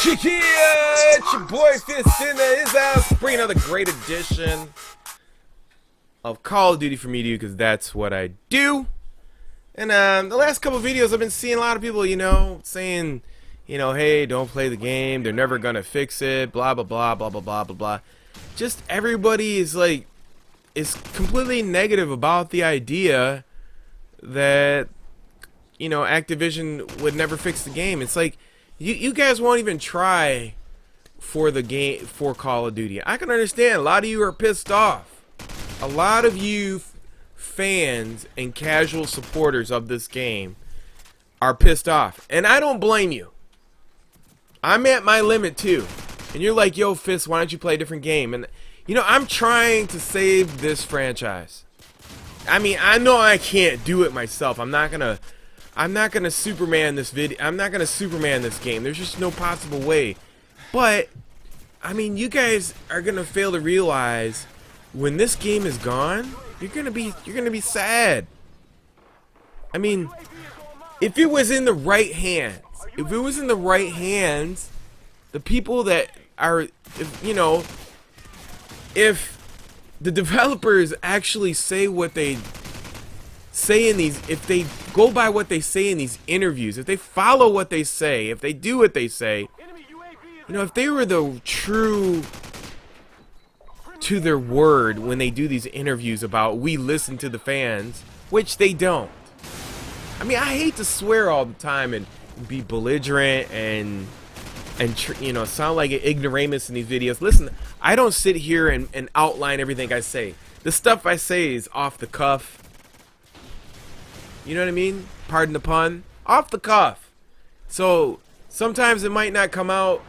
Yeah, it's your boy Fistina is out, bringing another great edition of Call of Duty for me to you, because that's what I do. And the last couple of videos, I've been seeing a lot of people, saying, hey, don't play the game, they're never gonna fix it, blah blah blah blah blah blah blah blah. Just everybody is completely negative about the idea that Activision would never fix the game. It's like you guys won't even try for the game, for Call of Duty. I can understand a lot of you are pissed off. A lot of you fans and casual supporters of this game are pissed off, and I don't blame you. I'm at my limit too, and you're like, yo Fist, why don't you play a different game? And I'm trying to save this franchise. I mean, I know I can't do it myself. I'm not gonna Superman this video. I'm not gonna Superman this game. There's just no possible way. But I mean, you guys are gonna fail to realize when this game is gone, you're gonna be sad. I mean, if it was in the right hands, the people that are, if the developers actually say what they say in these, if they go by what they say in these interviews, if they follow what they say, if they do what they say, if they were the true to their word when they do these interviews about we listen to the fans, which they don't. I mean, I hate to swear all the time and be belligerent and sound like an ignoramus in these videos. Listen, I don't sit here and outline everything I say. The stuff I say is off the cuff. You know what I mean? Pardon the pun. Off the cuff. So sometimes it might not come out.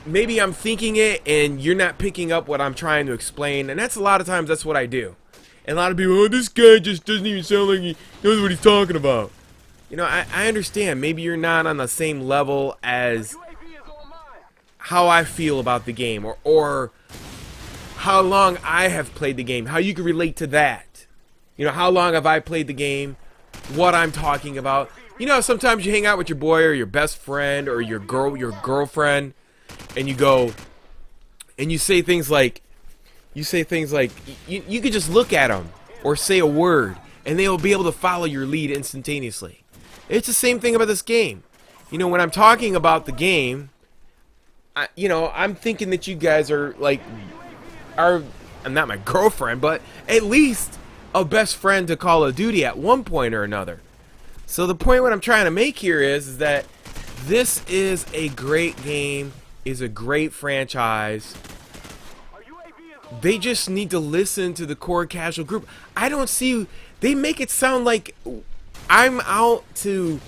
Maybe I'm thinking it and you're not picking up what I'm trying to explain. And that's a lot of times that's what I do. And a lot of people, oh, this guy just doesn't even sound like he knows what he's talking about. I understand. Maybe you're not on the same level as how I feel about the game, or how long I have played the game, how you can relate to that. How long have I played the game, what I'm talking about. Sometimes you hang out with your boy or your best friend or your girlfriend, and you go and you say things like you could just look at them or say a word and they'll be able to follow your lead instantaneously. It's the same thing about this game. When I'm talking about the game, I'm thinking that you guys are I'm not my girlfriend, but at least a best friend to Call of Duty at one point or another. So the point what I'm trying to make here is that this is a great game, is a great franchise. They just need to listen to the core casual group. I don't see, they make it sound like I'm out to,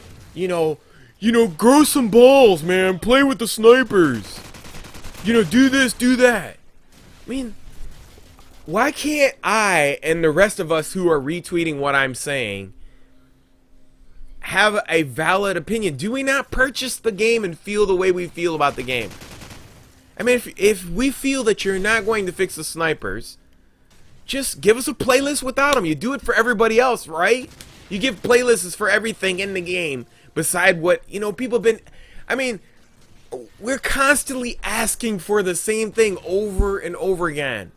grow some balls, man. Play with the snipers. Do this, do that. I mean, why can't I and the rest of us who are retweeting what I'm saying have a valid opinion? Do we not purchase the game and feel the way we feel about the game? I mean, if we feel that you're not going to fix the snipers, just give us a playlist without them. You do it for everybody else, right? You give playlists for everything in the game beside what, people have been... I mean, we're constantly asking for the same thing over and over again.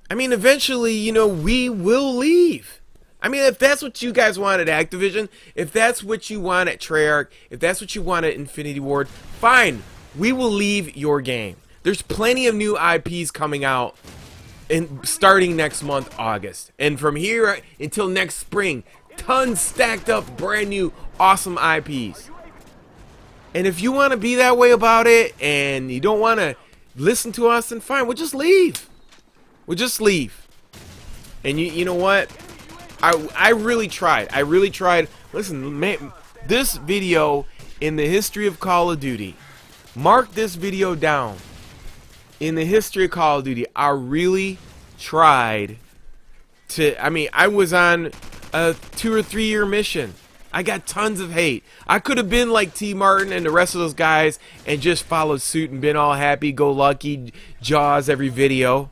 I mean, eventually, we will leave. I mean, if that's what you guys want at Activision, if that's what you want at Treyarch, if that's what you want at Infinity Ward, fine. We will leave your game. There's plenty of new IPs coming out starting next month, August. And from here until next spring, tons stacked up brand new awesome IPs. And if you want to be that way about it and you don't want to listen to us, then fine, we'll just leave. We'll just leave. And you know what? I really tried. Listen, man, this video in the history of Call of Duty, mark this video down. In the history of Call of Duty, I really tried to... I mean, I was on a 2 or 3 year mission. I got tons of hate. I could have been like T. Martin and the rest of those guys and just followed suit and been all happy-go-lucky, Jaws every video.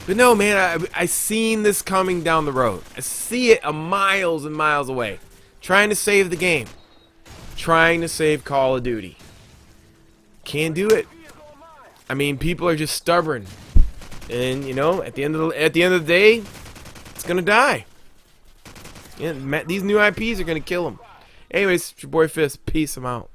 But no, man, I seen this coming down the road. I see it a miles and miles away. Trying to save the game. trying to save Call of Duty. Can't do it. I mean, people are just stubborn, and you know, at the end of the day, it's gonna die. Yeah, these new IPs are gonna kill them. Anyways, it's your boy Fist. Peace. I'm out.